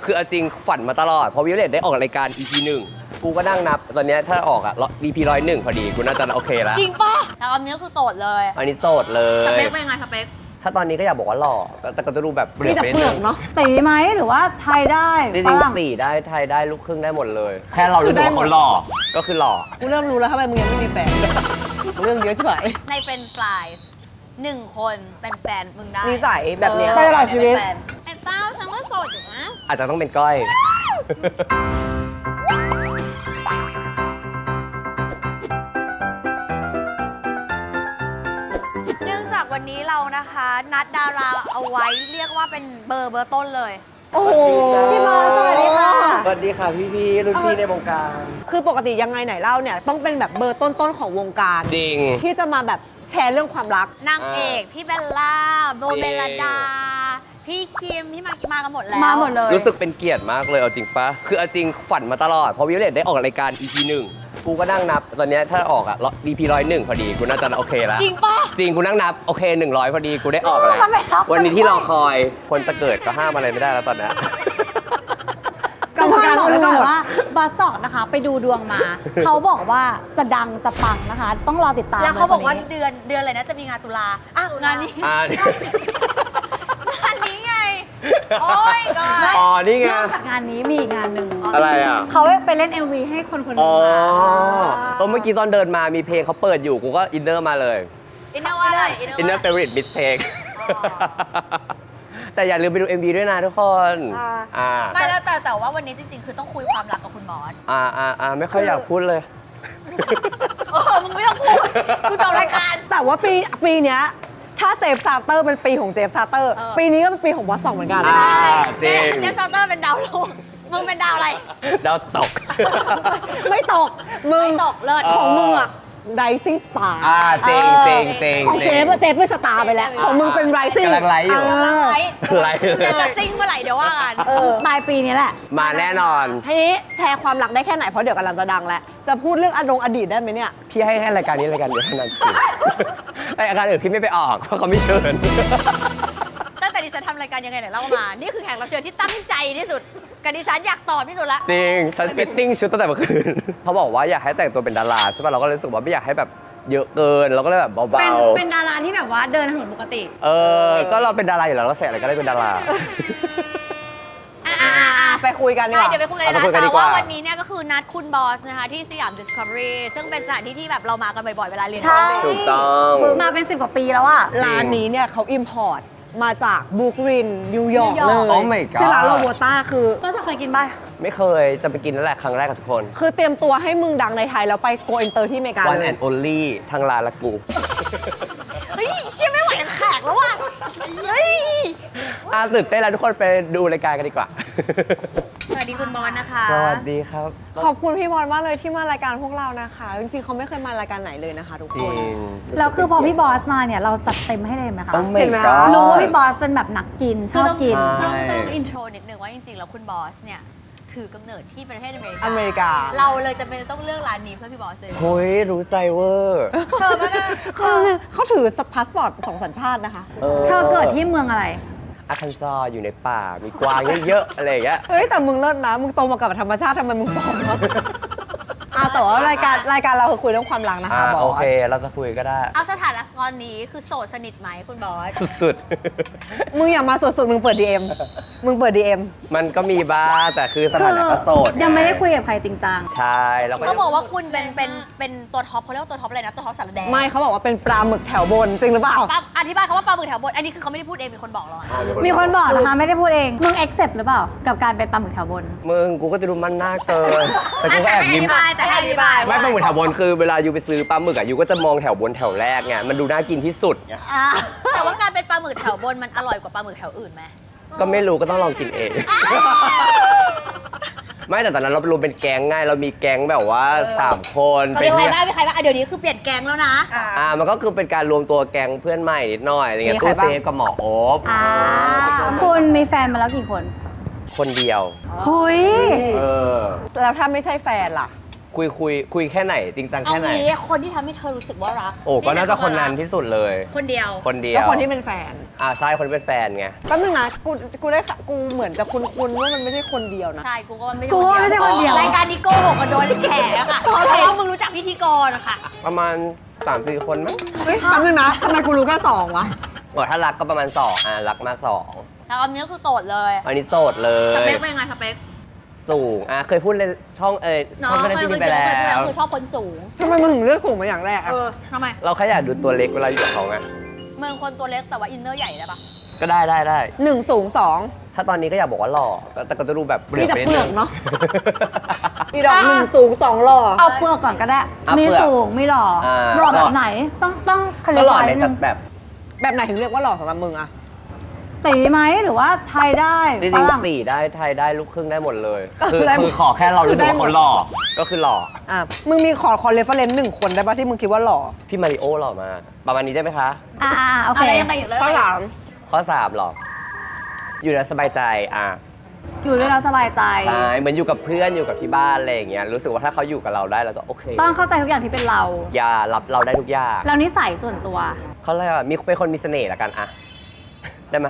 คือจริงฝันมาตลอดพอวิโอเลตได้ออกรายการ EP 1กูก็นั่งนับตอนนี้ถ้าออกอ่ะ EP 101พอดีกูน่าจะโอเคแล้วจริงปะแต่อันนี้คือโสดเลย อันนี้โสดเล สเป ย คเป็นยังไงสเปค ถ้าตอนนี้ก็อยากบอกว่าหล่อแต่ก็จะดูแบบเปลือกไปนิดนึง ตีไหมหรือว่าไทยได้ จริ ฝ ง รั่ง ๆตีได้ไทยได้ลูกครึ่งได้หมดเลย แค่เรารู้สึกว่าคนหล่อก็คือหล่อ กูเริ่มรู้แล้วทำไมมึงยังไม่มีแฟน เรื่องเยอะใช่ไหม ในเฟรนด์สไตล์1 คนเป็นแฟนมึงได้ นิสัยแบบเนี้ย ไปตลอดชีวิต ไอ้เต้าฉันก็โสดอยู่นะ อาจจะต้องเป็นก้อย เนื่องจากวันนี้เรานะคะนัดดาราเอาไว้เรียกว่าเป็นเบอร์ต้นเลย โอ้โห พี่บอลสวัสดีค่ะ สวัสดีค่ะพี่รุ่นพี่ในวงการ คือปกติยังไงไหนเล่าเนี่ยต้องเป็นแบบเบอร์ต้นๆของวงการ จริง ที่จะมาแบบแชร์เรื่องความรัก นางเอกพี่เบลล่าโบเบลดา พี่คิมพี่มากันหมดแล้ว มาหมดเลย รู้สึกเป็นเกียรติมากเลยเอาจริงปะคือจริงฝันมาตลอดพอวิโอเลตได้ออกรายการ EP 1กูก็นั่งนับตอนนี้ถ้าออกอ่ะ EP 101พอดีกูน่าจะโอเคแล้ว จริงปะ จริงกูนั่งนับโอเค100พอดีกูได้ออกแล้ว ทำไมนับ วันนี้ที่รอคอยคนจะเกิดก็ห้ามอะไรไม่ได้แล้วตอนนี้ กรรมการ บอกเลย รู้หมด ว่าบาสอกนะคะ ไปดูดวงมา เขาบอกว่าจะดังจะปังนะคะ ต้องรอติดตาม แล้วเขาบอกว่า ลยคนนี้ เดือนอะไรนะจะมีงานตุลาอ่ะงานนี้ อ่า งานนี้ไง โอ้ยก็ อ๋อนี่ไง นอกจากงานนี้มีอีกงานหนึ่ง อะไรอ่ะ เขาไปเล่น MV ให้คนคนหนึ อ๋ ง อ มา เมื่อกี้ตอนเดินมามีเพลงเขาเปิดอยู่กูก็อินเนอร์มาเลย อินเนอร์ว่าอะไร อินเนอร์ favorite mistake แต่อย่าลืมไปดู MV ด้วยนะทุกคน ไม่แล้วแต่ว่าวันนี้จริง ๆ คือต้องคุยความรักกับคุณมอส ไม่ค่อยอยากพูดเลย มึงไม่ต้องพูดกูจบรายการ แต่ว่าปีเนี้ยถ้าเจฟซาเตอร์เป็นปีของเจฟซาเตอร์ ปีนี้ก็เป็นปีของบอสสองเหมือนกัน จริง เจฟซาเตอร์เป็นดาวลงมึงเป็นดาวอะไร ดาวตก ไม่ตก มึง ไม่ตกเลิศ ของมึงอะ rising star จริงจริงจริง ของเจฟอะเจฟเป็นสตาร์ไปแล้ว ของมึงเป็น rising กำลังไลฟ์อยู่ ไลฟ์ จะซิ่งเมื่อไหร่เดี๋ยวว่ากัน ปลายปีนี้แหละ มาแน่นอน ทีนี้แชร์ความรักได้แค่ไหนเพราะเดี๋ยวกำลังจะดังแล้ว จะพูดเรื่องอดีตได้ไหมเนี่ย พี่ให้รายการนี้รายการเดียวเท่านั้นจริงรายการอื่นพี่ไม่ไปออกเพราะเขาไม่เชิญ ตั้งแต่ดิฉันทำรายการยังไงไหนเล่ามา นี่คือแขกรับเชิญที่ตั้งใจที่สุดกับดิฉันอยากตอบที่สุดละ จริง ฉันฟิตติ้งชุดตั้งแต่เมื่อคืน เขาบอกว่าอยากให้แต่งตัวเป็นดาราใช่ป่ะเราก็เลยรู้สึกว่าไม่อยากให้แบบเยอะเกินเราก็เลยแบบ เป็น เบา เป็นดาราที่แบบว่าเดินถนนปกติ ๆก็เราเป็นดาราอยู่แล้วเราใส่อะไรก็ได้เป็นดารา ไปคุยกันดีก ใช่ ว่า เดี๋ยวไปคุยกันใน เอาไปคุยกั ร้าน น ดี แต่ กว่า ว่าวันนี้เนี่ยก็คือนัดคุณบอสนะคะที่สยาม Discovery ซึ่งเป็นสถานที่ที่แบบเรามากันบ่อยๆเวลาเรียน ใช่ ถูกต้อง มาเป็น 10 กว่าปีแล้วอะ ร้านนี้เนี่ยเขาอิมพอร์ตมาจากบรูคลินนิวยอร์ก นิวย เล อร์ก ย Oh my god ชื่อร้านโรโบต้าคือ บาสอกเคยกินป่ะ ไม่เคยจะไปกินนั่นแหละครั้งแรกกับทุกคน คือเตรียมตัวให้มึงดังในไทยแล้วไปโกอินเตอร์ที่อเมริกา One เลย and only ทางร้านละกู เฮ้ยเชี่ยไม่ไหวกับแขกแล้วว่ะเฮ้ย ตื่นเต้นแล้วทุกคนไปดูรายการกันดีกว่า สวัสดีคุณบอสนะคะ สวัสดีครับ ขอบคุณพี่บอลมากเลยที่มารายการพวกเรานะคะ จริงๆเขาไม่เคยมารายการไหนเลยนะคะทุก จ ค ริ น ง แล้วคือพอพี่บอสมาเนี่ยเราจัดเต็มให้เลยไหมคะ Oh my เห็นไหม god รู้ว่าพี่บอสเป็นแบบนักกิน ชอบกิน ใช่ ต้องอินโทรนิดนึงว่าจริงๆ แล้วคุณบอสเนี่ยถือกำเนิดที่ประเทศอเมริกา อเมริกา เราเลยจะเป็นต้องเลือกร้านนี้เพื่อพี่บอสเลย เฮ้ยรู้ใจเวอร์ คือเขาถือพาสปอร์ต2 สัญชาตินะคะ เธอเกิดที่เมืองอะไร อาคันซออยู่ในป่ามีกวางเยอะๆอะไรอย่างเงี้ย เฮ้ย แต่มึงเลิศนะ มึงโตมากับธรรมชาติทำไมมึงปลอมวะแต่ว่ารายการเราคือคุยเรื่องความรักนะคะบอส โอเคเราจะคุยก็ได้ เอาสถานะตอนนี้คือโสดสนิทไหมคุณบอส สุด มึงอย่ามาสุดๆมึงเปิด DM มึงเปิด DM ๆ มันก็มีบ้างแต่คือสถานะก็โสด ยังไม่ได้คุยกับใครจริงจัง ใช่แล้วก็ เขาบอกว่าคุณเป็นตัวท็อปเขาเรียกว่าตัวท็อปอะไรนะ ตัวท็อปสารแดง ไม่เขาบอกว่าเป็นปลาหมึกแถวบน จริงหรือเปล่า ปั๊บอธิบายคำว่าปลาหมึกแถวบน อันนี้คือเขาไม่ได้พูดเองมีคนบอกเราอะ มีคนบอกนะคะไม่ได้พูดเอง มึง accept หรือเปล่า กับการเป็นปลาหมึกแถวบน มึงกูก็จะดูมันหน้าเกินแต่กูก็แอบยิ้ม แต่ให้อธิบาย ไม่ปลาหมึกแถวบนคือเวลาอยู่ไปซื้อปลาหมึกอะอยู่ก็จะมองแถวบนแถวแรกไงมันดูน่ากินที่สุดไง แต่ว่าการเป็นปลาหมึกแถวบนมันอร่อยกว่าปลาหมึกแถวอื่นไหม ก็ไม่รู้ก็ต้องลองกินเอง ไม่แต่ตอนนั้นเรารวมเป็นแก๊งไงเรามีแก๊งแบบว่า3 คน เขาเรียกว่าได้ไหมใครบ้างอ่ะเดี๋ยวนี้คือเปลี่ยนแกงแล้วนะ มันก็คือเป็นการรวมตัวแก๊งเพื่อนใหม่นิดหน่อยอะไรเงี้ย มีใคร ตู้ บ้าง เซฟกับหมอโอ๊บ คุณมีแฟนมาแล้วกี่คน คนเดียว หุย เออ แล้วถ้าไม่ใช่แฟนล่ะ คุยแค่ไหนจริงจัง เอา แค่ไหน งี้คนที่ทำให้เธอรู้สึกว่ารัก โอ้ก็น่าจะคนนั้นที่สุดเลย คนเดียว คนเดีย แล้ว ว คนที่เป็นแฟน ใช่คนที่เป็นแฟนไง แป๊บนึงนะกูได้ค่ะกูเหมือนจะคุ้นๆว่ามันไม่ใช่คนเดียวนะ ใช่กูก็ว่าไม่ กูว่าไม่ใช่คนเดียว รายการนี้โกหกกันโดนแฉค่ะเพราะมึงรู้จักพิธีกรค่ะ ประมาณ3-4 คนมั้ง เฮ้ยแป๊บนึงนะทำไมกูรู้แค่2วะ ถ้ารักก็ประมาณ2รักมาก2แล้วอันนี้ก็คือโสดเลย อันนี้โสดเล ส ย เปคเป็นยังไงสเปค สูงเคยพูดในช่องน้อ ช่อง ง เค ก็ ย ได้ เค ที่ ย นี่ไปแล้ เคยพูดแล้ว ว คือชอบคนสูง ทำไมมึงถึงเลือกสูงมาอย่างแรกอะ ทำไม เราแค่อยากดูตัวเล็กเวลาอยู่กับเขาไง มึงคนตัวเล็กแต่ว่าอินเนอร์ใหญ่ได้ปะ ก็ได้ 1 สูง ถ้าตอนนี้ก็อยากบอกว่าหล่อแต่ก็จะดูแบบ 2 มีแต่ ไป เปลือก ดง เนาะ มีดอก1 สูง 2 หล่อ เอาเปลือกก่อนก็ได้ มี เปลือก สูงมีหล่อหล่อแบบไหนต้องคลิ ก็หล่อใน นึง แบบ แบบไหนถึงเรียกว่าหล่อสำหรับมึงอะ ตีไหมหรือว่าไทยได้ จริ ฝ ง รั่ง ๆตีได้ไทยได้ลูกครึ่งได้หมดเลย ก็ คือ ได้หมด คือขอแค่เรารู้สึกว่าเขาหล่อก็คือหล่อ มึงมีขอเรฟเฟอเรนซ์1 คนได้ปะที่มึงคิดว่าหล่อ พี่มาริโอหล่อมากประมาณนี้ได้ไหมคะ โอเค อะไรยังไงอยู่เลย ข้อสาม ข้อ3หรออยู่แล้วสบายใจอยู่ด้วยเราสบายใจ ใช่เหมือนอยู่กับเพื่อนอยู่กับที่บ้านอะไรอย่างเงี้ยรู้สึกว่าถ้าเขาอยู่กับเราได้เราก็โอเค ต้องเข้าใจทุกอย่างที่เป็นเรา อย่ารับเราได้ทุกอย่าง แล้วนิสัยส่วนตัว เขาเรียกว่ามีเป็นคนมีเสน่ห์ละกันได้ไหม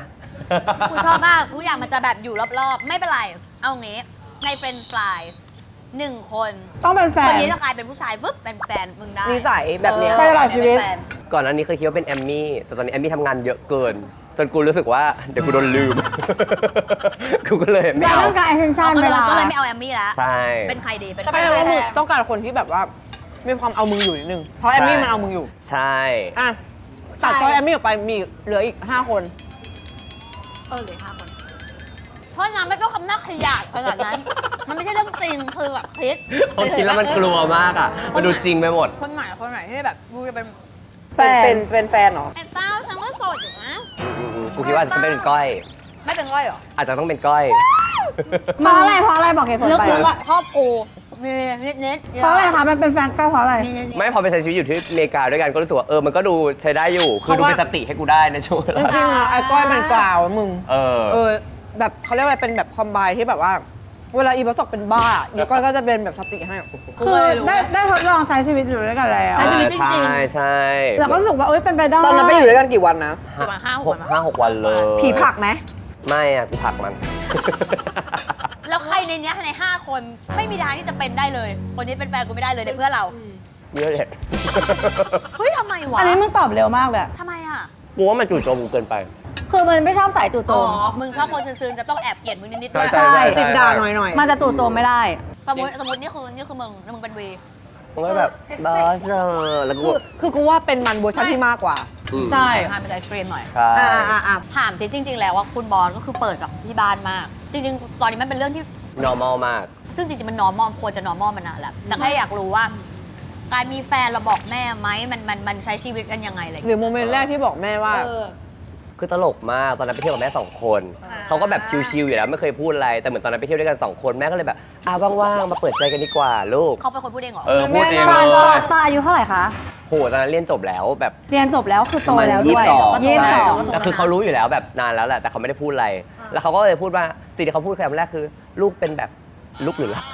กูชอบมากทุกอย่างมันจะแบบอยู่รอบๆ ไม่เป็นไร เอางี้ในเฟรนด์สไลน์1 คน ต้องเป็นแฟ คน นนี้จะกลายเป็นผู้ชายปุ๊บเป็นแฟนมึงได้ นิสัยแบบเนี้ย ไปตลอดชีวิต เป็นแฟน ก่อนอันนี้เคยคิดว่าเป็นแอมมี่แต่ตอนนี้แอมมี่ทำงานเยอะเกิน จนกูรู้สึกว่าเดี๋ยวกูโดนลืม กูก็เลยไม่ เรา เอา ต้องการ attention ก็ เว เลย ลา ก็เลยไม่เอาแอมมี่แล้ว ใช่ เป็นใครดีเป็น แปลว่ามึงต้องการคนที่แบบว่า มีความเอามึงอยู่นิดนึง เพราะแอมมี่มันเอามึงอยู่ ใช่ อ่ะตัดจอยแอมมี่ออกไปมีเหลืออีก 5 คน เลย5 คน เพราะนั้นไม่ต้องคำหน้าขยาดขนาดนั้น มันไม่ใช่เรื่องจริงคือแบบคิด เขาคิดแล้วมันกลัวมากมันดูจริงไปหมด คนไหนที่แบบดูจะเป็น แฟน เป็นแฟนเหรอ ไอ้เต้าฉันก็โสดอยู่นะ กูคิดว่าอาจจะไม่เป็นก้อย ไม่เป็นก้อยเหรอ อาจจะต้องเป็นก้อย เพราะอะไรบอกเหตุผล เลือก ไป รู้ว่าชอบกูนี่นิด เพราะอะไรคะมันเป็นแฟนก็เพราะอะไร นี่ ไม่พอไปใช้ชีวิตอยู่ที่อเมริกาด้วยกันก็รู้สึกว่ามันก็ดูใช้ได้อยู่ คือดูเป็นสติให้กูได้ในช่วงเว จ ลา ริงๆอะไอ้ก้อยมันกล่าวมึง เออ แบบเขาเรียกว่าอะไรเป็นแบบคอมไบที่แบบว่า เวลาอีประสบเป็นบ้าอีก้อยก็จะเป็นแบบสติให้ คือได้ทดลองใช้ชีวิตอยู่ด้วยกันแล้ว ใช่ เราก็รู้สึกว่าเป็นไปได้ ตอนนั้นไปอยู่ด้วยกันกี่วันนะ ประมาณ5-6 วัน 5-6 วันเลย ผีผลักไหม ไม่กูผลักมัน แล้วใครในเนี้ยใน5 คนไม่มีทางที่จะเป็นได้เลย คนนี้เป็นแฟนกูไม่ได้เลยในเพื่อนเรา เยอะเลย เฮ้ยทำไมวะ อันนี้มึงตอบเร็วมากเลย ทำไมอ่ะ กูว่ามันจู่โจมกูเกินไป คือมันไม่ชอบสายจู่โจ อ๋อ ม มึงชอบคนซื่อๆจะต้องแอบเกลียดมึงนิดๆด้วย ใช่ ติดด่าหน่อย มันจะจู่โจมไม่ได้ สมมตินี่คือมึงเป็นวี มันก็แบบบอสแล้วกู คือกูว่าเป็นมันเวอร์ชันที่มากกว่า ใช่ ทานเป็นไอศครีมหน่อย ใช่ ถามจริง ๆ แล้วว่าคุณบอลก็คือเปิดกับที่บ้านมาก จริง ๆ ตอนนี้มันเป็นเรื่องที่ normal มาก ซึ่งจริง ๆ มัน normal ควรจะ normal มานานแล้ว แต่แค่อยากรู้ว่า การมีแฟนเราบอกแม่ไหมมันใช้ชีวิตกันยังไงอะไรอย่าง หรื เงี้ย อโมเมนต์แรกที่บอกแม่ว่า คือตลกมากตอนนั้นไปเที่ยวกับแม่2 คนเขาก็แบบชิลๆอยู่แล้วไม่เคยพูดอะไรแต่เหมือนตอนนั้นไปเที่ยวด้วยกัน2 คนแม่ก็เลยแบบว่างๆมาเปิดใจกันดีกว่าลูก เขาเป็นคนพูดเองเหรอ พูดเอง แม่ เล น่ารั ย ก ตอนอายุเท่าไหร่คะ โหตอนนั้นเรียนจบแล้วแบบ เรียนจบแล้วคือโตแล้วด้วย 22 22 แต่คือเขารู้อยู่แล้วแบบนานแล้วแหละแต่เขาไม่ได้พูดอะไร แล้วเขาก็เลยพูดว่าสิ่งที่เขาพูดคำแรกคือ ลูกเป็นแบบลูกหรือรับ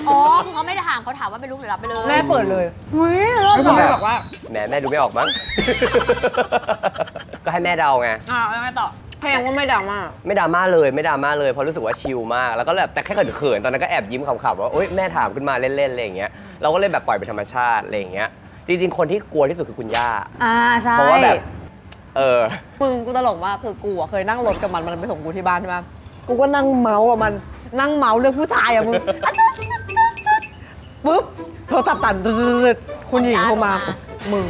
อ๋อคือเขาไม่ได้ถามเขาถามว่าเป็นลูกหรือรับไปเลย แม่เปิดเลย อุ้ย แล้วผมเลยบอกว่า แหม่ดูไม่ออกมั้ง ก็ให้แม่เดาไง ยังไงต่อ แพงว่าไม่ดราม่า ไม่ดราม่าเลยเพราะรู้สึกว่าชิลมากแล้วก็แบบแต่แค่เขินๆตอนนั้นก็แอบยิ้มขำๆว่าโอ๊ยแม่ถามขึ้นมาเล่นๆอะไรอย่างเงี้ยเราก็เลยแบบปล่อยเป็นธรรมชาติอะไรอย่างเงี้ยจริงๆคนที่กลัวที่สุดคือคุณย่า ใช่ เพราะว่าแบบมึงกูตลกมากคือกูอะเคยนั่งรถกับมันไปส่งกูที่บ้านใช่ไหมกูก็นั่งเมาส์กับมันนั่งเมาส์เรื่องผู้ชายอะมึงปุ๊บโทรศัพท์สั่นตึ๊ดๆคุณหญิงโทรมา มึง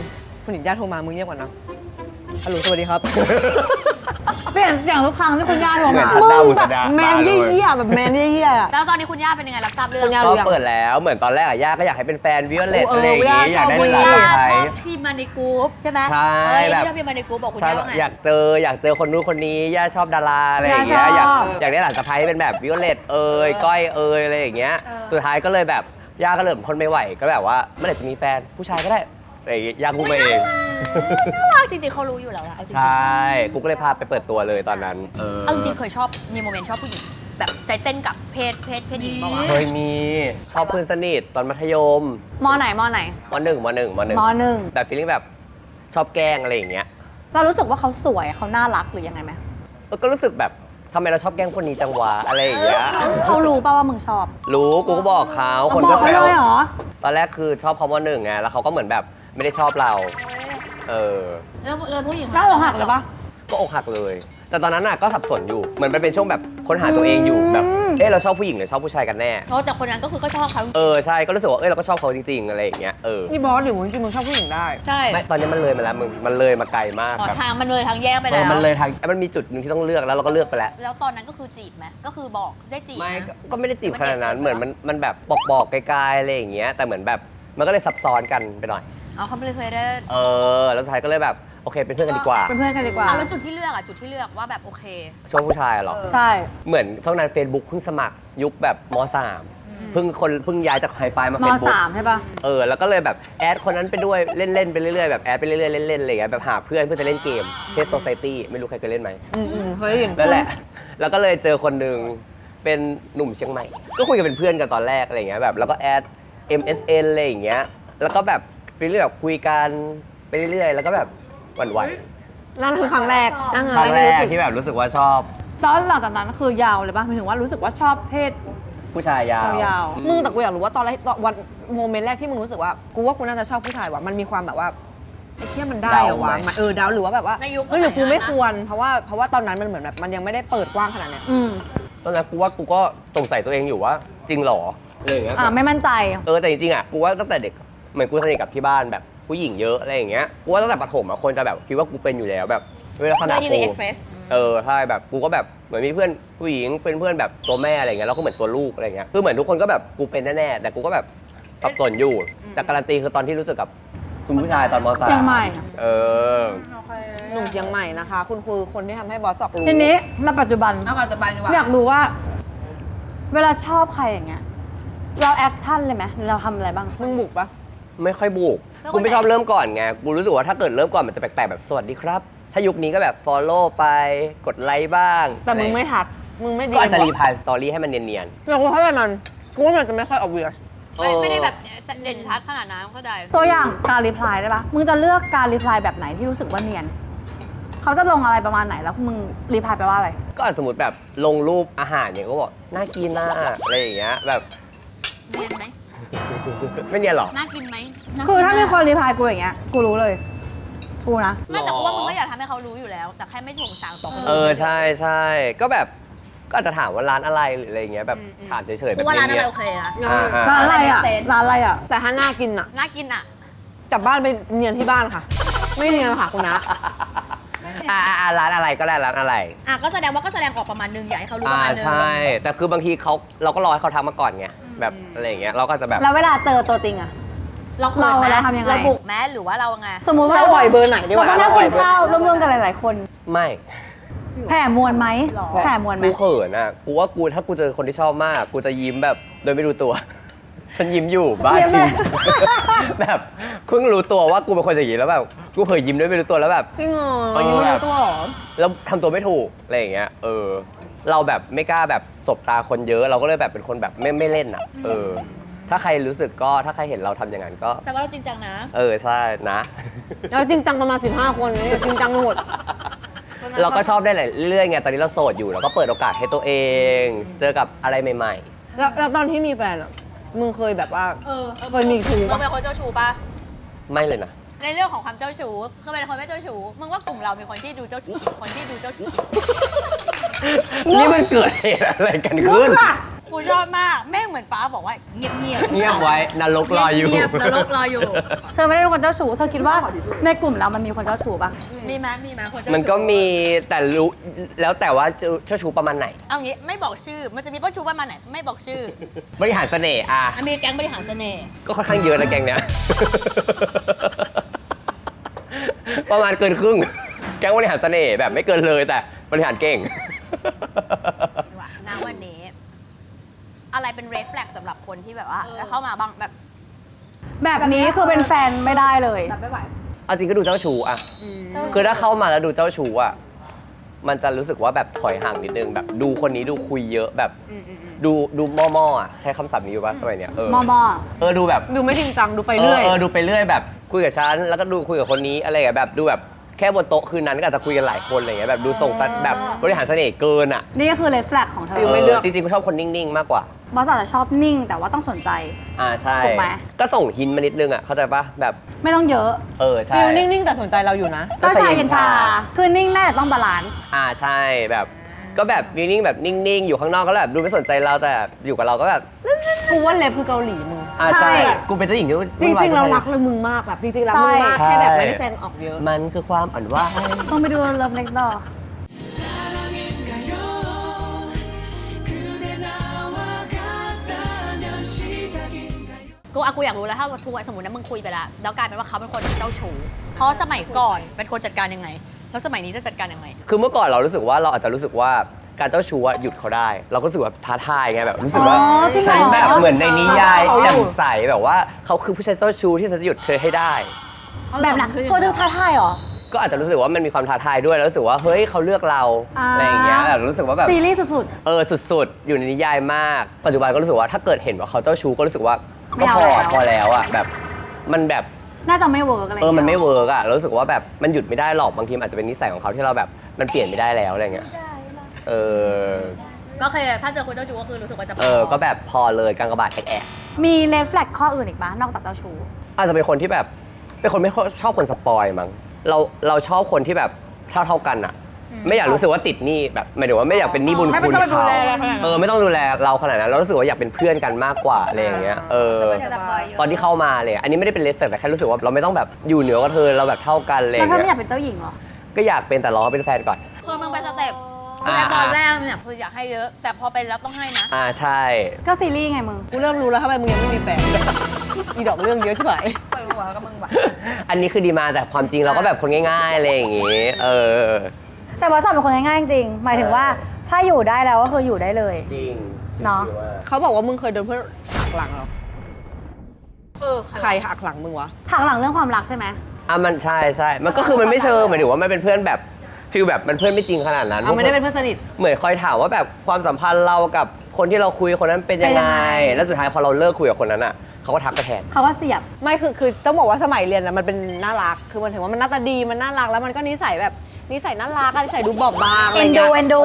คุณหญิงญาติโทรมามึงเงียบก่อนนะฮัลโหลสวัสดีครับ เปลี่ยนเสียงทุกครั้งที่คุณย่าโทรมา เหมือน มึงแบบแมนเยี่ยๆแบบแมนเยี่ยๆอะ แล้วตอนนี้คุณย่าเป็นยังไงรับทราบเรื่อง คุณย่า ก็เปิดแล้วเหมือนตอนแรกอะย่าก็อยากให้เป็นแฟนวิโอเลต เออ อะไรอย่างงี้ ย่า อยากได้ ชอบ หลาน ย่า คนไท ช ย อบทีมมาในกรุ๊ปใช่ไหม ใช่ แบบ แบบ ชอบทีมมาในกรุ๊ปบอกคุณ ใช่ ย่าว่าไง อยากเจอคนนู้นคนนี้ย่าชอบดาราอะไรอย่างเงี้ยอยากได้หลานสะใภ้เป็นแบบวิโอเลตก้อยอะไรอย่างเงี้ยสุดท้ายก็เลยแบบย่าก็เริ่มทนไม่ไหวก็แบบว่าเมื่อไหร่จะมีแฟนผู้ชายก็ได้อะไรอย่างเงี้ยย่าพูดมาเอง น่ารักจริงๆเขารู้อยู่แล้วนะเอาจริง ใช่กูก็เลยพาไปเปิดตัวเลยตอนนั้นๆเอาจริงๆเคยชอบมีโมเมนต์ชอบผู้หญิง แบบใจเต้นกับเพศหญิงป่าวะ เคยมีชอบเพื่อนสนิทตอนมัธยม มอไหนมอไหน มหนึ่ง มหนึ่ง แบบฟีลลิ่งแบบชอบแกล้งอะไรอย่างเงี้ย เรารู้สึกว่าเขาสวยเขาน่ารักหรือยังไงไหม ก็รู้สึกแบบทำไมเราชอบแกล้งคนนี้จังวะอะไรอย่างเงี้ย เขารู้ป่าว่ามึงชอบ รู้กูก็บอกเขาคน บ ก็ อก แซ เขา ว เลยเหรอ ตอนแรกคือชอบเขามหนึ่งไงแล้วเขาก็เหมือนแบบไม่ได้ชอบเรา เออ แล้วผู้หญิง น่าอกหักเลยปะ ก็อกหักเลย แต่ตอนนั้นน่ะก็สับสนอยู่เหมือนมันเป็นช่วงแบบค้นหาตัวเองอยู่แบบเราชอบผู้หญิงหรือชอบผู้ชายกันแน่ โอ้แต่คนนั้นก็คือก็ชอบเขา ใช่ก็รู้สึกว่าเราก็ชอบเขาจริงๆอะไรอย่างเงี้ยนี่บอสหรือจริงๆมึงชอบผู้หญิงได้ ใช่ ไม่ตอนนี้มันเลยมาแล้วมันเลยมาไกลมาก อ๋อ แบบ ทางมันเลยทางแยกไปแล้ว มันเลยทางมันมีจุดหนึงที่ต้องเลือกแล้วเราก็เลือกไปแล้ว แล้วตอนนั้นก็คือจีบไหมก็คือบอกได้จีบ ไม่ นะ ก็ไม่ได้จีบขนาดนั้นเหมือนมันแบบบอกไกลๆอะไรอย่างเงี้ยแต่เหมือนแบบมันก็เลยซับซ้อนกันไปหน่อย อ๋อเขาไม่เคยได้ แล้วสุดท้ายก็เลยแบบโอเคเป็นเพื่อนกันดีกว่า เป็นเพื่อนกันดีกว่า แล้วจุดที่เลือกจุดที่เลือกว่าแบบโอเค ช่วงผู้ชายเหรอ ใช่ เหมือนเท่านั้น Facebook เพิ่งสมัครยุคแบบม.3 เพิ่งย้ายจากไฮไฟมา ม Facebook 3ใช่ปะ แล้วก็เลยแบบแอดคนนั้นไปด้วยเล่นๆไปเรื่อยๆแบบแอดไปเรื่อยๆเล่นๆอะไรอย่างเงี้ยแบบหาเพื่อนเพื่อจะเล่นเกมเทสโซไซตี้ไม่รู้ใครเคยเล่นไหม เคยได้ยิน นั่นแหละ แล้วก็เลยเจอคนหนึ่งเป็นหนุ่มเชียงใหม่ ก็คุยกันเป็นเพื่อนกันตอนแรกอะไรอย่างเงี้ยแบบแล้วก็แอด MSN อะไรอย่างเงี้ยแล้วก็แบบฟีลลิ่งแบบคุยกันไปเรื่อยๆแล้วก็แบบหวั่นไหว นั่นคือครั้งแรกนั่น ครั้งแรก รู้สึก ที่แบบรู้สึกว่าชอบ แล้วหลังจากนั้นคือยาวเลยปะหมายถึงว่ารู้สึกว่าชอบเพศ ผู้ชายยาว ยาว มึงแต่กูอยากรู้ว่าตอนแรกวันโมเมนต์แรกที่มึงรู้สึกว่ากูน่าจะชอบผู้ชายว่ะมันมีความแบบว่าไอ้เที่ยมันได้เหรอวะมันดาวหรือว่าแบบว่า ในยุค เฮ้ยหรือกู สมัยนั้น ไม่ควรเพราะว่าตอนนั้นมันเหมือนแบบมันยังไม่ได้เปิดกว้างขนาดเนี้ย อืม ตอนนั้นกูว่ากูก็สงสัยตัวเองอยู่ว่าจริงเหรออะไรอย่างเงี้ยแบบ ไม่มั่นใจ แต่จริงๆอ่ะกูว่าตั้งแต่เด็กเหมือนกูสนิทกับที่บ้านแบบผู้หญิงเยอะอะไรอย่างเงี้ยกูว่าตั้งแต่ประถมอ่ะคนจะแบบคิดว่ากูเป็นอยู่แล้วแบบเวลาขนาด ที่ กู ในเอ็กซ์เพรส ใช่แบบกูก็แบบเหมือนมีเพื่อนผู้หญิงเป็นเพื่อนแบบตัวแม่อะไรเงี้ยแล้วก็เหมือนตัวลูกอะไรเงี้ยคือเหมือนทุกคนก็แบบกูเป็นแน่ๆแต่กูก็แบบสับสนอยู่แต่การันตีคือตอนที่รู้สึกกับคุณผู้ชายตอนม.3 เชียงใหม่ หนุ่มเชียงใหม่นะคะ คุณคือคนที่ทำให้บอสสอกรู้ ทีนี้มาปัจจุบัน เอาก่อนจะไปดีกว่า อยากรู้ว่า เวลาชอบใครอย่างเงี้ย เราแอคชั่นเลยไหมเราทำอะไรบ้าง มึงบุกปะ ไม่ค่อยบุกกูไม่ชอบเริ่มก่อนไงกูรู้สึกว่าถ้าเกิดเริ่มก่อนมันจะแปลกๆแบบสวัสดีครับ ถ้ายุคนี้ก็แบบ follow ไปกดไลค์บ้าง แต่มึงไม่ทัดมึงไม่ดี ก็อาจจะรีพายสตอรี่ให้มันเนียน แต่กูเข้าใจมันกูว่ามันจะไม่ค่อย obvious ๆ ไม่ได้แบบเด่นชัดขนาดนั้นเข้าใจ ตัวอย่างการรีプライได้ปะมึงจะเลือกการรีプライแบบไหนที่รู้สึกว่าเนียน เขาจะลงอะไรประมาณไหนแล้วมึงรีプライไปว่าอะไร ก็อาจสมมติแบบลงรูปอาหารเนี่ยก็บอกน่ากินน่าอะไรอย่างเงี้ยแบบ เนียนไหม ไม่เนียนหรอ น่ากินไหม คือถ้ามีคนรีプライกูอย่างเงี้ย กูรู้เลย กูนะ ไม่แต่ว่ามึงก็อยากทำให้เขารู้อยู่แล้ว แต่แค่ไม่ส่งสารต่อคน เอ อื่น อใช่ใช่ก็แบบก็อาจจะถามว่าร้านอะไรหรืออะไรอย่างเงี้ยแบบถามเฉยๆแบ กู บ ว่าร้านอะไร เนีย โอเคนะ ร้านอะไรอ่ะ ร้านอะไรอ่ะ แต่ถ้าน่ากินอ่ะ น่ากินอ่ะ กลับบ้านไปเนียนที่บ้านค่ะ ไม่เนียนค่ะคุณนะ ร้านอะไรก็ได้ร้านอะไร ก็แสดงว่าก็แสดงออกประมาณนึงอยากให้เขารู้ประมาณนึง ใช่ แต่คือบางทีเราก็รอให้เขาทักมาก่อนไงแบบอะไรอย่างเงี้ยเราก็จะแบบ แล้วเวลาเจอตัวจริงอ่ะ เราเขินไหม เราทำยังไง เราบุกไหมหรือว่าเราไง สมมุติว่า เราอ่อยเบอร์ไหนดีกว่า เราก็นั่ง เราอ่ กิ อย น เบอร์ ข้าวร่วมๆกันหลายๆคน ไม่ แผ่มวลไหมแผ่มวลไหม กูเขินอ่ะกูว่ากูถ้ากูเจอคนที่ชอบมากกูจะยิ้มแบบโดยไม่รู้ตัว ฉันยิ้มอยู่บ้าจริง แบบเพิ่งรู้ตัวว่ากูเป็นคนอย่างนี้แล้วแบบกูเผยยิ้มด้วยไม่รู้ตัวแล้วแบบ จริงเหรอ เออ ยังไม่รู้ตัวเหรอ แล้วทำตัวไม่ถูกอะไรอย่างเงี้ยเราแบบไม่กล้าแบบสบตาคนเยอะเราก็เลยแบบเป็นคนแบบไม่เล่นอ่ะถ้าใครรู้สึกก็ถ้าใครเห็นเราทำอย่างนั้นก็ แต่ว่าเราจริงจังนะ ใช่นะ แล้วจริงจังประมาณ 15 คนนี่จริงจังหมด เราก็ชอบได้หลายเรื่อยๆไงตอนนี้เราโสดอยู่เราก็เปิดโอกาสให้ตัวเอง เจอกับอะไรใหม่ แล้วตอนที่มีแฟนอ่ะ มึงเคยแบบว่าเคยมีชู้ เรา ปะ เป็นคนเจ้าชู้ปะ ๆ ไม่เลยนะ ในเรื่องของความเจ้าชู้คือเป็นคนไม่เจ้าชู้มึงว่ากลุ่มเรามีคนที่ดูเจ้าชู้คนที่ดูเจ้าชู้ นี่มันเกิดเหตุอะไรกันขึ้น กูชอบมากแม่งเหมือนฟ้าบอกว่าเงียบเงียบ เงียบไว้นรกรออยู่ เงียบๆนรกรออยู่ เธอไม่ได้เป็นคนเจ้าชู้ เธอคิดว่าในกลุ่มเรามันมีคนเจ้าชู้ปะ มีไหมคนเจ้าชู้ มันก็มีแต่รู้แล้วแต่ว่าเจ้าชู้ประมาณไหน เอางี้ไม่บอกชื่อ มันจะมีเจ้าชู้ประมาณไหนไม่บอกชื่อบ ริหารเสน่ห์มีแก๊งบริหารเสน่ห์ ก็ค่อนข้างเยอะนะแกงเนี้ย ประมาณเกินครึ่ง แก๊งบริหารเสน่ห์แบบไม่เกินเลยแต่บริหารเก่ง ว่าณวันนี้ อะไรเป็น red flag สำหรับคนที่แบบว่าเข้ามาบ้างแบบ แบบนี้คือเป็นแฟนไม่ได้เลย แบบไม่ไหว เอาจริงก็ดูเจ้าชู้อะคือถ้าเข้ามาแล้วดูเจ้าชู้อะ มันจะรู้สึกว่าแบบถอยห่างนิดนึงแบบดูคนนี้ดูคุยเยอะแบบดูม่อๆอ่ะใช้คำศัพท์นี้อยู่ป่ะสมัยเนี้ยมอดูแบบ ดูไม่จริงจังดูไปเรื่อย ดูไปเรื่อยแบบคุยกับฉันแล้วก็ดูคุยกับคนนี้อะไรอย่างแบบดูแบบแค่บนโต๊ะคืนนั้นก็อาจจะคุยกันหลายคนอะไรอย่างเงี้ยแบบดูส่งสัตว์แบบบริหารเสน่ห์เกินอ่ะ นี่ก็คือเลดแฟลกของเธ ฟิล อ ไม่เลือก จริงๆกูชอบคนนิ่งๆมากกว่า บอสอาจจะชอบนิ่งแต่ว่าต้องสนใจ ใช่ ถูกไหม ก็ส่งหินมานิดนึงอ่ะเข้าใจป่ะแบบ ไม่ต้องเยอะ ใช่ ฟิลนิ่งๆแต่สนใจเราอยู่นะ ก็ชาเย็นชาคือนิ่งแน่แต่ต้องบาลานซ์ ใช่แบบก็แบบนิ่งๆแบบนิ่งๆอยู่ข้างนอกก็แบบดูไม่สนใจเราแต่อยู่กับเราก็แบบ กูว่าเล็บคือเกาหลีมึง ใช่กูเป็นเจ้าหญิงที่ จริงๆเรารักเลยมึงมากแบบจริงๆรักมึงมากแค่แบบไม่ได้แสดงออกเยอะ มันคือความอ่อนหวาน ต้องไปดูเลิฟเน็กดอ กูอยากรู้แล้วถ้าทุกวันสมมตินะมึงคุยไปแล้วกลายเป็นว่าเขาเป็นคนเจ้าชู้เพราะสมัยก่อนเป็นคนจัดการยังไงแล้วสมัยนี้จะจัดการยังไง คือเมื่อก่อนเรารู้สึกว่าเราอาจจะรู้สึกว่าการเจ้าชู้หยุดเขาได้ เราก็รู้สึกว่าท้าทายไงแบบรู้สึกว่าฉันแบบเหมือนในนิยายแจ่มใสแบบว่าเขาคือผู้ชายเจ้าชู้ที่ฉันจะหยุดเธอให้ได้ แบบนั้นคนนึงท้าทายเหรอ ก็อาจจะรู้สึกว่ามันมีความท้าทายด้วยแล้วรู้สึกว่าเฮ้ยเขาเลือกเราอะไรอย่างเงี้ยแบบรู้สึกว่าแบบ ซีรีส์สุด สุดๆอยู่ในนิยายมากปัจจุบันก็รู้สึกว่าถ้าเกิดเห็นว่าเขาเจ้าชู้ก็รู้สึกว่าก็ ไม่เอาแล้ว พอแล้วอ่ะแบบมันแบบ ๆน่าจะไม่เวิร์กอะไร มันไม่เวิร์กอ่ะรู้สึกว่าแบบมันหยุดไม่ได้หรอกบางทีมันอาจจะเป็นนิสัยของเขาที่เราแบบมันเปลี่ยนไม่ได้แล้วอะไรเงี้ยก็คือถ้าเจอคนเจ้าชู้ก็คือรู้สึกว่าจะพ ก็แบบพอเลยกางกบาดแอก มีเลดแฟลกข้ออื่นอีกปะนอกจากเจ้าชู้ อาจจะเป็นคนที่แบบเป็นคนไม่ค่อยชอบคนสปอยมั้งเราชอบคนที่แบบเท่ากันอ่ะไม่อยากรู้สึกว่าติดหนี้แบบหมายถึงว่าไม่อยากเป็นหนี้บุญคุณเขาไม่ต้องดูแลเราขนาดนั้นเรารู้สึกว่าอยากเป็นเพื่อนกันมากกว่าอะไรอย่างเงี้ยตอนที่เข้ามาเลยอันนี้ไม่ได้เป็นเลสแต่แค่รู้สึกว่าเราไม่ต้องแบบอยู่เหนือกว่าเธอเราแบบเท่ากันเลย แล้วเธอไม่อยากเป็นเจ้าหญิงเหรอ ก็อยากเป็นแต่รอเป็นแฟนก่อน คือมึงไปสเต็ปแต่ตอนแรกเนี่ยคืออยากให้เยอะ แต่พอเป็นแล้วต้องให้นะ ใช่ ก็ซีรีส์ไงมึง กูเริ่มรู้แล้วทำไมมึงยังไม่มีแฟน อีดอกเรื่องเยอะใช่ไหม อันนี้คือดีมาแต่ความจริงเราก็แบบคนง่ายๆอะไรอย่างงี้แต่บอสเป็นคนง่ายๆจริงๆหมายถึงว่าถ้าอยู่ได้แล้วก็คืออยู่ได้เลย จริง เนาะ เขาบอกว่ามึงเคยโดนเพื่อนหักหลังเหรอใครหักหลังมึงวะ หักหลังเรื่องความรักใช่ไหม มันใช่มันก็คือมันไม่เชิงหมายถึงว่ามันเป็นเพื่อนแบบฟีลแบบมันเพื่อนไม่จริงขนาดนั้น ไม่ได้เป็นเพื่อนสนิท เหมือนคอยถามว่าแบบความสัมพันธ์เรากับคนที่เราคุยคนนั้นเป็นยังไงแล้วสุดท้ายพอเราเลิกคุยกับคนนั้นอ่ะเขาก็ทักไปแทน เขาก็เสียบ ไม่คือต้องบอกว่าสมัยเรียนนะมันเป็นน่ารัก คือมันถึงว่ามันหน้าตาดีมันน่ารักแล้วมันก็นิสัยแบบนิสัยน่ารักนิสัยดูบอบบางอะไรเงี้ย เอ็นดู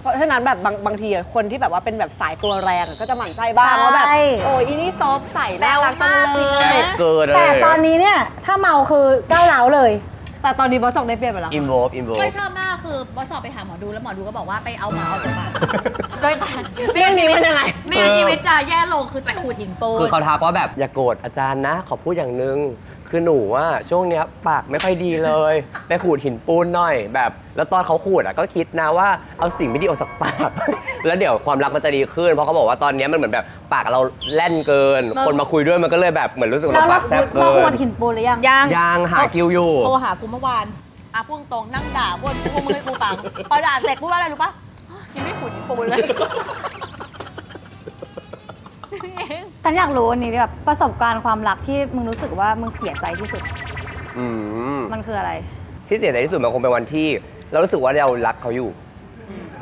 เพราะฉะนั้นแบบบางทีอะคนที่แบบว่าเป็นแบบสายตัวแรงอะก็จะหมั่นไส้บ้างว่าแบบโอ้ยอีนี่ซอฟใส่น่ารักจังเลย เกินเลย แต่ตอนนี้เนี่ยถ้าเมาคือก้าวร้าวเลย แต่ตอนนี้บอสส่งได้เปลี่ยนไปแล้ว อินโวฟ ก็ชอบมากคือบอสสอบไปหาหมอดูแล้วหมอดูก็บอกว่าไปเอาหมาออกจากบ้านโดยการ เรื่องนี้เป็นยังไง ไม่งั้นชีวิตจะแย่ลงคือไปขูดหินปู คือน เขาทักว่าแบบอย่าโกรธอาจารย์นะขอพูดอย่างนึงคือหนูว่าช่วงเนี้ยปากไม่ค่อยดีเลยไปขูดหินปูนหน่อยแบบแล้วตอนเขาขูดก็คิดนะว่าเอาสิ่งไม่ดีออกจากปาก แล้วเดี๋ยวความรักมันจะดีขึ้นเพราะเขาบอกว่าตอนเนี้ยมันเหมือนแบบปากเราแล่นเกิน คนมาคุยด้วยมันก็เลยแบบเหมือนรู้สึก แล้ว ว่าปากแซ่บ เรา เกิ ควร น หินปูนหรือยัง ยังหาคิวอยู่ โทรหากูเมื่อวานพูดตรงนั่งด่าพวกมึงให้กูฟังพอด่าเสร็จพูดว่าอะไรรู้ปะยังไม่ขูดหินปูนเลย ฉันอยากรู้อันนี้แบบประสบการณ์ความรักที่มึงรู้สึกว่ามึงเสียใจที่สุด มันคืออะไร ที่เสียใจที่สุดมันคงเป็นวันที่ เรารู้สึกว่าเรารักเขาอยู่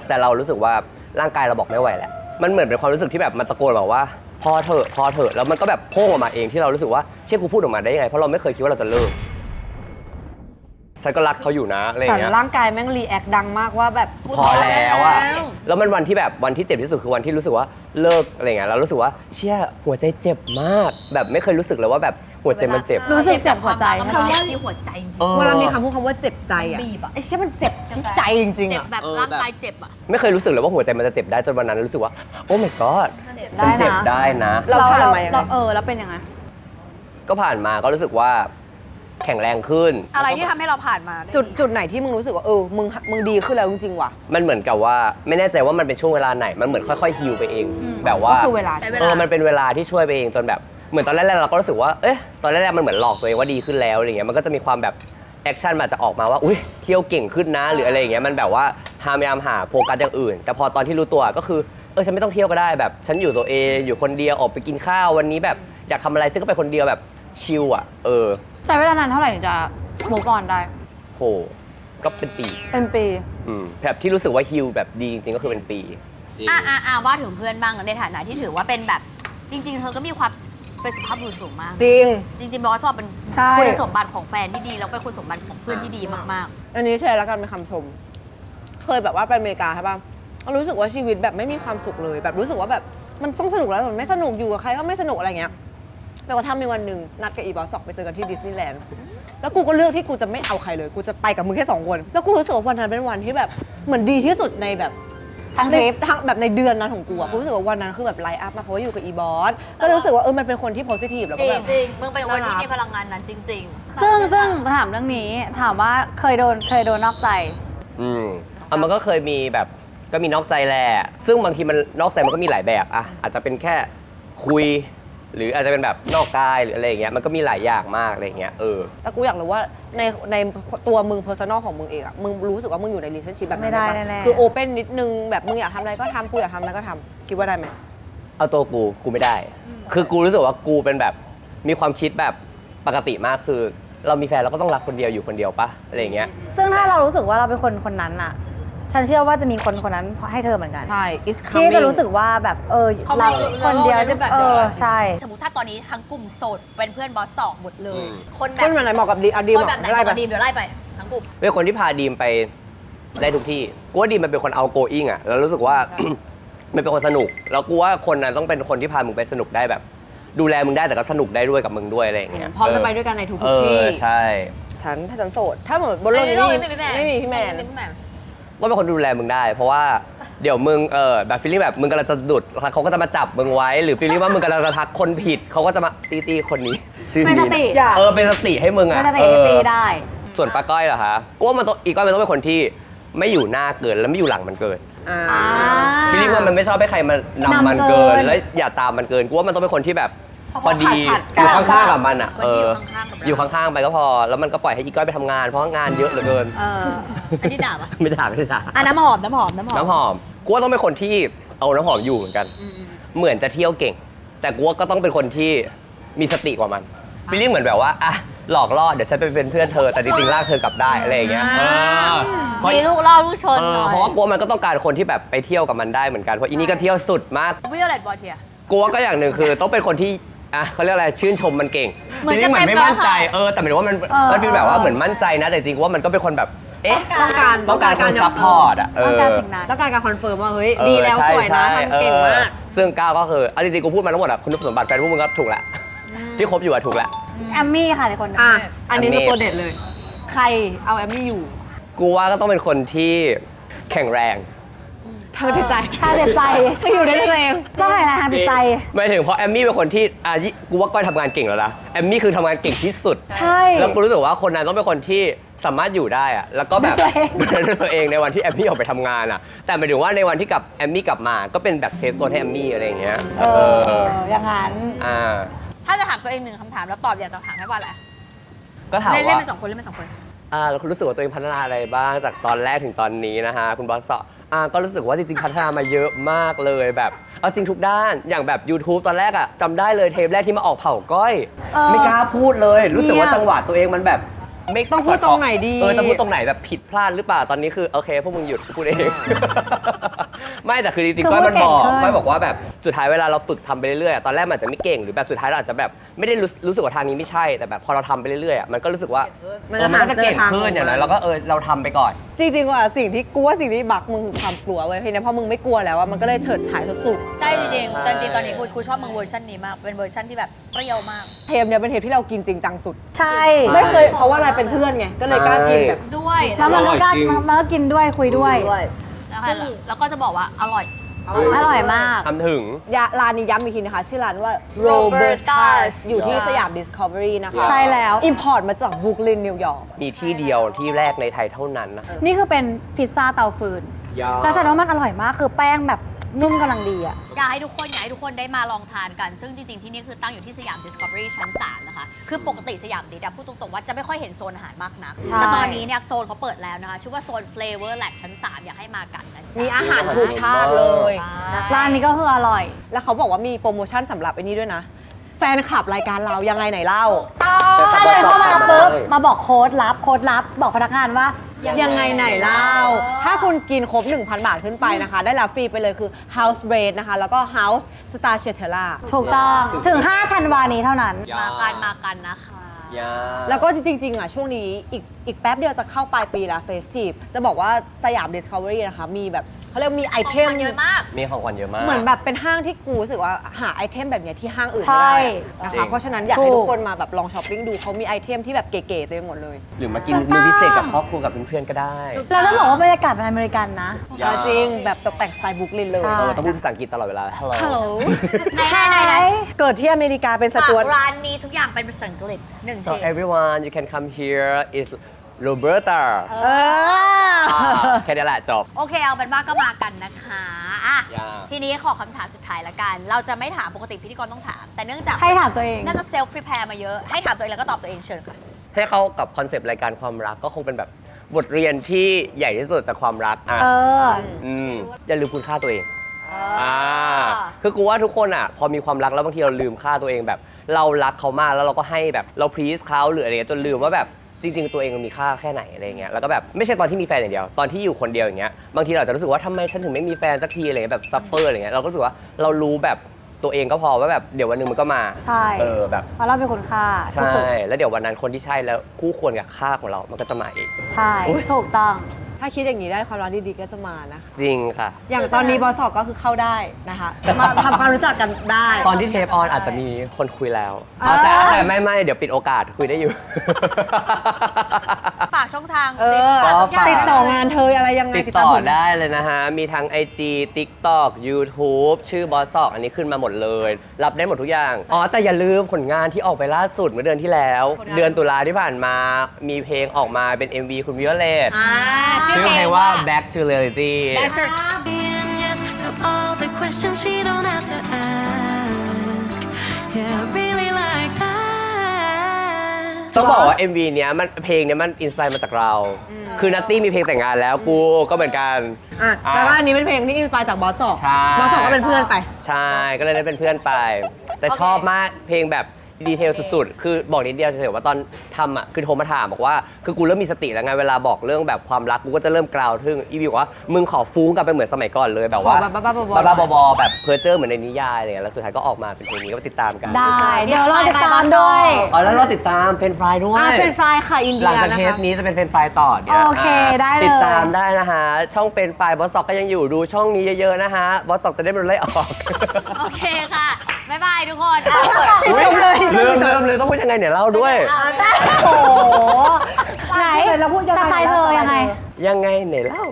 แต่เรารู้สึกว่าร่างกายเราบอกไม่ไหวแล้วมันเหมือนเป็นความรู้สึกที่แบบมันตะโกนบอกว่าพอเถอะแล้วมันก็แบบโพ่งออกมาเองที่เรารู้สึกว่าเชี่ยกูพูดออกมาได้ยังไงเพราะเราไม่เคยคิดว่าเราจะเลิกฉันก็รักเขาอยู่นะอะไรอย่าง แต่ เงี้ย ร่างกายแม่งรีแอคดังมากว่าแบบ พอแล้วอะแล้วมันวันที่แบบวันที่เจ็บที่สุดคือวันที่รู้สึกว่าเลิกอะไรเงี้ยเรารู้สึกว่าเชี่ยหัวใจเจ็บมาก แบบไม่เคยรู้สึกเลยว่าแบบหัวใจมันเจ็บ รู้สึกเจ็บหัวใจ มันเจ็บที่หัวใจจริง เวลามีคำพูดคำว่าเจ็บใจอะ บีบอะ ไอ้เชี่ยมันเจ็บที่ใจจริงๆ เจ็บ อะ แบบร่างกายเจ็บอะ ไม่เคยรู้สึกเลยว่าหัวใจมันจะเจ็บได้จนวันนั้นรู้สึกว่าโอ้ my god ฉันเจ็บได้นะ เราผ่านมายังไง แล้วเป็นยังไง ก็ผ่านมาก็รู้สึกว่าแข็งแรงขึ้น อะไรที่ทำให้เราผ่านมา จุดไหนที่มึงรู้สึกว่ามึงดีขึ้นแล้วจริงๆว่ะ มันเหมือนกับว่าไม่แน่ใจว่ามันเป็นช่วงเวลาไหน มันเหมือนค่อยๆฮีลไปเองแบบว่า ก็คือเวลา มันเป็นเวลาที่ช่วยไปเองจนแบบเหมือนตอนแรกๆเราก็รู้สึกว่าตอนแรกๆมันเหมือนหลอกตัวเองว่าดีขึ้นแล้วอะไรเงี้ยมันก็จะมีความแบบแอคชั่นมันจะออกมาว่าอุ้ยเที่ยวเก่งขึ้นนะหรืออะไรอย่างเงี้ยมันแบบว่าพยายามหาโฟกัสอย่างอื่น แต่พอตอนที่รู้ตัวก็คือฉันไม่ต้องเที่ยวก็ได้แบบฉันอยู่ตัวเองอยู่คนเดียวออกไปกินข้าววันนี้แบบอยากทำอะไรซึ่งก็ไปคนเดียวแบบชิลอ่ะใช้เวลานานเท่าไหร่ถึงจะ move on ได้ โหก็เป็นปี เป็นปี แบบที่รู้สึกว่าฮิลแบบดีจริงๆก็คือเป็นปี ว่าถึงเพื่อนบ้างในฐานะที่ถือว่าเป็นแบบจริง ๆ เธอก็มีความเป็นสุภาพบุรุษสูงมาก จริง จริงๆบอกว่าชอบเป็น ใช่ คุณสมบัติของแฟนที่ดีแล้วเป็นคุณสมบัติของเพื่อนที่ดีมาก อันนี้แชร์แล้วกันเป็นคำชม เคยแบบว่าไปอเมริกาใช่ป่ะรู้สึกว่าชีวิตแบบไม่มีความสุขเลย แบบรู้สึกว่าแบบมันต้องสนุกแล้วมันไม่สนุกอยู่กับใครก็ไม่สนุกอะไรเงี้ยแต่ว่าถ้ามีวันหนึ่งนัดกับอีบอสไปเจอกันที่ดิสนีย์แลนด์แล้วกูก็เลือกที่กูจะไม่เอาใครเลย กูจะไปกับมึงแค่2 คน แล้วกูรู้สึกว่าวันนั้นเป็นวันที่แบบเหมือนดีที่สุดในแบบ ทั้งทริป ทั้งแบบในเดือนนั้นของกูอะกูรู้สึกว่าวันนั้นคือแบบไลฟ์อัพมาเพราะว่าอยู่กับอีบอสก็เลยรู้สึกว่ามันเป็นคนที่โพสิทีฟแล้ว ๆ จ ก็ ริ แบ ง บ มึงเป็นคนที่มีพลังงานนั้นจริง ซึ่งถามเรื่องนี้ถามว่าเคยโดนนอกใจ มันก็เคยมีแบบก็มีนอกใจแหละซึ่งบางทีมันนอกใจมันก็มีหลายแบบอะอาจจะเป็นแค่คุย หรืออาจจะเป็นแบบนอกกายหรืออะไรอย่างเงี้ยมันก็มีหลายอย่างมากอะไรอย่างเงี้ยแต่กูอยากรู้ว่าในตัวมึงเพอร์ซันอลของมึงเองอะมึงรู้สึกว่ามึงอยู่ใน relationship แบบนั้น ไม่ได้ ปะ แน่ๆ คือโอเปนนิดนึงแบบมึงอยากทำอะไรก็ทำกูอยากทำอะไรก็ทำคิดว่าได้ไหม เอาตัวกูไม่ได้ คือกูรู้สึกว่ากูเป็นแบบมีความคิดแบบปกติมากคือ เรามีแฟนเราก็ต้องรักคนเดียวอยู่คนเดียวปะอะไรอย่างเงี้ย ซึ่งถ้าเรารู้สึกว่าเราเป็นคนนั้นอะฉันเชื่อว่าจะมีคนนั้นให้เธอเหมือนกัน ใช่ is ที่ coming จะรู้สึกว่าแบบเขา เรา ไม่ คนเดียว ในรูปแบบ ใช่ สมมติถ้าตอนนี้ทั้งกลุ่มโสดเป็นเพื่อนบอสสองหมดเลย คนแบ ค บ นแบบไหนเหมาะกับดีเอาดี ค เห น มาะ แบบไหน ไล่ ป ไป กติเดี๋ยวไล่ไปทั้งกลุ่ม เป็นคนที่พาดีมไปได้ทุกที่กูว่าดีมมันเป็นคนเอาโกอิงอะแล้วรู้สึกว่า มันเป็นคนสนุกแล้วกูว่าคนนั้นต้องเป็นคนที่พามึงไปสนุกได้แบบ ดูแลมึงได้แต่ก็สนุกได้ด้วยกับมึงด้วยอะไรอย่างเงี้ย พร้อมจะไปด้วยกันในทุกๆที่ ใช่ ถ้าฉันโสด ถ้าเหมือนบนโลกนี้ไม่มีพี่แมน ก็เป็นคนดูแลมึงได้ เพราะว่าเดี๋ยวมึงแบบฟีลลิ่งแบบมึงกำลังจะดุดเขาก็จะมาจับมึงไว้ หรือฟีลลิ่งว่ามึงกำลังจะทักคนผิดเขาก็จะมาตีคนนี้ชื่อ เป็น นี้ สติ นะเป็นสติให้มึง เป็ อ่ะ นสติตีได้ ส่วนป้าก้อยเหรอคะกูว่ามันต้องอีกก้อยมันต้องเป็นคนที่ไม่อยู่หน้าเกินแล้วไม่อยู่หลังมันเกิน ฟีลลิ่งว่ามันไม่ชอบให้ใครมานำมันเกินแล้วอย่าตามมันเกินกูว่ามันต้องเป็นคนที่แบบพอดีอยู่ข้างๆกับมันอ่ะ คนที่อยู่ข้างๆกับเราอยู่ข้างๆไปก็พอแล้วมันก็ปล่อยให้อีก้อยไปทำงานเพราะงานเยอะเหลือเกิน อันนี้ด่าปะ ไม่ด่า น้ำหอมน้ำหอมกูว่าต้องเป็นคนที่เอาน้ำหอมอยู่เหมือนกัน เหมือนจะเที่ยวเก่ง แต่กูว่าก็ต้องเป็นคนที่มีสติกว่ามันฟีลลิ่งเหมือนแบบว่าอ่ะหลอกล่อเดี๋ยวฉันไปเป็นเพื่อนเธอแต่จริงๆลากเธอกลับได้อะไรอย่างเงี้ยเพราะ มีลูกล่อลูกชนหน่อย เพราะว่ากูว่ามันก็ต้องการคนที่แบบไปเที่ยวกับมันได้เหมือนกันเพราะอีนี่ก็เที่ยวสุดมาก วิโอเลตบอลเทีย กูว่าก็อย่างหนึ่งคือต้องเป็นคนที่อ่ะเขาเรียกอะไรชื่นชมมันเก่ง เหมือน ทีนี้เหมือนไม่ จะเต็ม มั่นใจ แล้วค่ะ แต่หมายถึงว่ามันฟีลแบบว่าเหมือนมั่นใจนะแต่จริงๆว่ามันก็เป็นคนแบบเอ๊ะ ต้องการ คนซัพพอร์ตอ่ะ ต้องการสิ่งนั้น ต้องการคอนเฟิร์มว่าเฮ้ยดีแล้วสวยนะทำเก่งมาก ซึ่งก้าวก็คือเอาจริงๆกูพูดมาทั้งหมดอ่ะคุณสมบัติแฟนพวกมึงก็ถูกแล้วที่คบอยู่อ่ะถูกแล้ว แอมมี่ค่ะในคนนั้น อันนี้คือตัวเด็ดเลย ใครเอาแอมมี่อยู่ กูว่าก็ต้องเป็นคนที่แข็งแรง ทางจิตใจ ทางจิตใจ จะอยู่ได้ด้วยตัวเอง ต้องให้นะทางจิตใจ หมายถึงเพราะแอมมี่เป็นคนที่กูว่าก้อยทำงานเก่งแล้วนะแอมมี่คือทำงานเก่งที่สุด ใช่ แล้วกูรู้สึกว่าคนนั้นต้องเป็นคนที่สามารถอยู่ได้อะแล้วก็แบบด้วยตัวเองในวันที่แอมมี่ออกไปทำงานอะแต่หมายถึงว่าในวันที่กับแอมมี่กลับมาก็เป็นแบบเซฟโซนให้แอมมี่อะไรอย่างเงี้ย อย่างนั้น ถ้าจะถามตัวเองหนึ่งคำถามแล้วตอบอยากจะถามให้ว่าอะไร ก็ถาม เล่น ว่า เป็นสองคนเล่นเป็นสองคน แล้วคุณรู้สึกว่าตัวเองพัฒนาอะไรบ้างจากตอนแรกถึงตอนนี้นะฮะคุณบอสก็รู้สึกว่าจริงๆพัฒนามาเยอะมากเลยแบบเอาจริงทุกด้านอย่างแบบ YouTube ตอนแรกอะจำได้เลยเทปแรกที่มาออกเผาก้อย ไม่กล้าพูดเลย รู้สึกว่าจังหวะตัวเองมันแบบไม่ ต้องพูดตรงไหนดี จะพูดตรงไหนแบบผิดพลาดหรือเปล่าตอนนี้คือโอเคพวกมึงหยุดพูดเอง ไม่แต่คือจริงๆก้อยมันบอกว่าแบบสุดท้ายเวลาเราฝึกทำไปเรื่อยๆตอนแรกมันอาจจะไม่เก่งหรือแบบสุดท้ายเราอาจจะแบบไม่ได้รู้สึกว่าทางนี้ไม่ใช่แต่แบบพอเราทำไปเรื่อยๆมันก็รู้สึกว่ามันก็จะเก่งขึ้นอย่างนั้นเราก็เราทำไปก่อน จริงๆว่าสิ่งที่บักมึงคือความกลัวเว้ยเพียงแต่พอมึงไม่กลัวแล้วมันก็เลยเฉิดฉายสุด ใช่จริงๆจริงๆตอนนี้กูชอบมึงเวอร์ชันนี้มากเป็นเวอร์ชันที่แบบเปรี้ยวมาก ๆเทปเนี้ยเป็นเทปที่เรากินจริงจังสุด ใช่ ไม่เคยเพราะว่าอะไรเป็นเพื่อนไงก็เลยกล้ากินแบบ ด้วย แล้วมันก็กินด้วยคุยด้วย นะคะแล้วก็จะบอกว่าอร่อย อร่อยมาก ทำถึง ร้านนี้ย้ำอีกทีนะคะ ชื่อร้านว่า Roberta's Roberta's อยู่ที่สยาม Discovery นะคะ ใช่แล้ว อิมพอร์ตมาจากบรุกลินนิวยอร์ก มีที่เดียวที่แรกในไทยเท่านั้นนะ นี่คือเป็นพิซซ่าเตาฟืน แล้วฉันว่ามันอร่อยมากคือแป้งแบบนุ่มกำลังดีอะ อยากให้ทุกคนได้มาลองทานกัน ซึ่งจริงๆที่นี่คือตั้งอยู่ที่สยาม Discovery ชั้น 3 นะคะ คือปกติสยามดิสพูดตรงๆว่าจะไม่ค่อยเห็นโซนอาหารมากนัก ใช่ แต่ตอนนี้เนี่ยโซนเขาเปิดแล้วนะคะ ชื่อว่าโซน Flavor Lab ชั้น 3 อยากให้มากันนะจ๊ะ มีอาหารทุกชาติเลย ร้านนี้ก็คืออร่อย แล้วเขาบอกว่ามีโปรโมชั่นสำหรับไอ้นี่ด้วยนะ แฟนคลับรายการเรายังไงไหนเล่า ถ้าเดินเข้ามาปุ๊บมาบอกโค้ดลับบอกพนักงานว่า ยังไงไหนเล่า ถ้าคุณกินครบ 1,000 บาทขึ้นไปนะคะ ได้รับฟรีไปเลยคือ House Bread นะคะ แล้วก็ House Stracciatella ถูกต้องถึง5ธันวานี้เท่านั้น มากันนะคะ ยา แล้วก็จริงๆอ่ะช่วงนี้อีกแป๊บเดียวจะเข้าปลายปีแล้วเฟสทีฟจะบอกว่าสยาม Discovery นะคะมีแบบเขาเรียกมีไอเทม เยอะมาก มีของขวัญเยอะมาก เหมือนแบบเป็นห้างที่กูรู้สึกว่าหาไอเทมแบบเนี้ยที่ห้างอื่น ใช่ ไม่ได้อะนะ จริ คะ ง เพราะฉะนั้นอยากให้ทุกคนมาแบบลองช้อปปิ้งดูเขามีไอเทมที่แบบเก๋ๆเต็มไปหมดเลย หรือมากินมื้อพิเศษกับครอบครัวกับเพื่อนๆก็ได้ ถูก เราต้องบอกว่าบรรยากาศเป็นอเมริกันนะ จริงแบบตกแต่งสไตล์บรุกลินเลย ใช่ ต้องพูดภาษาอังกฤษตลอดเวลา Hello ฮัลโหล ไหน เกิดที่อเมริกาเป็นส ฝาก จวต ร้านนี้ทุกอย่างเป็นภาษาอังกฤษหนึ่ง So ที everyone you can come here is Roberta เออ แค่นี้แหละจบ โอเคเอาเป็นว่าก็มากันนะคะอ่ะ อย่า ทีนี้ขอคำถามสุดท้ายละกัน เราจะไม่ถามปกติพิธีกรต้องถาม แต่เนื่องจาก ให้ถามตัวเอง น่าจะเซลฟ์พรีแพร์มาเยอะ ให้ถามตัวเองแล้วก็ตอบตัวเองเชิญค่ะ ให้เข้ากับคอนเซปต์รายการความรักก็คงเป็นแบบบทเรียนที่ใหญ่ที่สุดจากความรักอ่ะ เออ อย่าลืมคุณค่าตัวเองคือกูว่าทุกคนอ่ะ พอมีความรักแล้วบางทีเราลืมค่าตัวเองแบบ เรารักเขามากแล้วเราก็ให้แบบเราพรีสเขาหรืออะไรเงี้ยจนลืมว่าแบบจริงๆตัวเองมันมีค่าแค่ไหนอะไรเงี้ยแล้วก็แบบไม่ใช่ตอนที่มีแฟนอย่างเดียวตอนที่อยู่คนเดียวอย่างเงี้ยบางทีเราอาจจะรู้สึกว่าทำไมฉันถึงไม่มีแฟนสักทีอะไรเงี้ยแบบซัฟเฟอร์อะไรเงี้ยเราก็รู้สึกว่าเรารู้แบบตัวเองก็พอว่าแบบเดี๋ยววันหนึงมันก็มา ใช่ แบบ เพราะเราเป็นคนค่า ใช่ แล้วเดี๋ยววันนั้นคนที่ใช่แล้วคู่ควรกับค่าของเรามันก็จะมาเอง ใช่ถูกต้อง ถ้าคิดอย่างนี้ได้ความรักดีๆก็จะมานะคะ จริงค่ะ อย่างตอนนี้บอสอกก็คือเข้าได้นะคะ มาทำความรู้จักกันได้ ตอนที่เทปออนอาจจะมีคนคุยแล้ว อ่า แต่ไม่เดี๋ยวปิดโอกาสคุยได้อยู่ ฝากช่องทาง เอ สิ อ ก็ฝาก ติดต่องานเธออะไรยังไง ติดต่อ ผล ได้เลยนะฮะ มีทั้ง IG TikTok YouTube ชื่อบอสซอกอันนี้ขึ้นมาหมดเลย รับได้หมดทุกอย่าง อ๋อ แต่อย่าลืมผลงานที่ออกไปล่าสุดเมื่อเดือนที่แล้ว ผลงาน เดือนตุลาที่ผ่านมา มีเพลงออกมาเป็น MV คุณวิโอเลต อ่า ชื่อเพลงว่า Back to Reality Back to Saying yes to all the questions she don't have to ask. Yeah, I really like that. ต้องบอกว่า MV เนี้ยมันเพลงเนี้ยมันอินสไปร์มาจากเรา คือนัตตี้มีเพลงแต่งงานแล้วกูก็เหมือนกัน อ่ะแต่ว่าอันนี้เป็นเพลงที่อินสปายจากบอสสอก ใช่ บอสสอกก็เป็นเพื่อนไป ใช่ ก็เลยได้เป็นเพื่อนไป แต่ชอบมากเพลงแบบดีเทลสุดๆ คือบอกนิดเดียวเฉยๆว่าตอนทำอ่ะคือโทรมาถามบอกว่าคือกูเริ่มมีสติแล้วไงเวลาบอกเรื่องแบบความรักกูก็จะเริ่มกราวทึ่งอีวิวบอกว่ามึงขอฟุ้งกลับไปเหมือนสมัยก่อนเลยแบบว่า ขอแบบบ้าๆบอๆ บอๆแบบเพอร์เจอร์เหมือนในนิยายอะไรเงี้ยแล้วสุดท้ายก็ออกมาเป็นเพลงนี้ก็ไปติดตามกัน ได้ เดี๋ยวเราติดตามด้วย อ๋อแล้วเราติดตามเฟรนฟรายด้วย เป็นไฟล์ค่ะอิน ห เดี ลัง ย จาก นะ เท คะ ปนี้จะเป็นเฟรนฟรายต่อเดี๋ยว โอเคได้เลย ติดตามได้นะฮะช่องเป็นไฟบอสซอกก็ยังอยู่ดูช่องนี้เยอะๆนะฮะบอสซอกจะได้ไม่โดนไล่ออก โอเคค่ะ บ๊ายบายทุกคนอ่ะเปิด อุ๊ยลืมเลยต้องพูดยังไงเนี่ยเล่าด้วย โอ้โห ไหน เราพูดยัง ส ไง ไตล์เธอยังไง ยังไงเนี่ยเล่า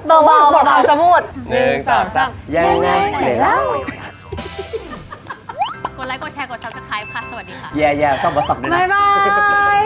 เบาๆ บอกคำจะพูด 1 2 3ยังไงเนี่ยเล่าก ดไลค์ กดแชร์ กด subscribe ค่ะ สวัสดีค่ะ แย่ๆชอบบอสซอกด้วยนะ บ๊ายบาย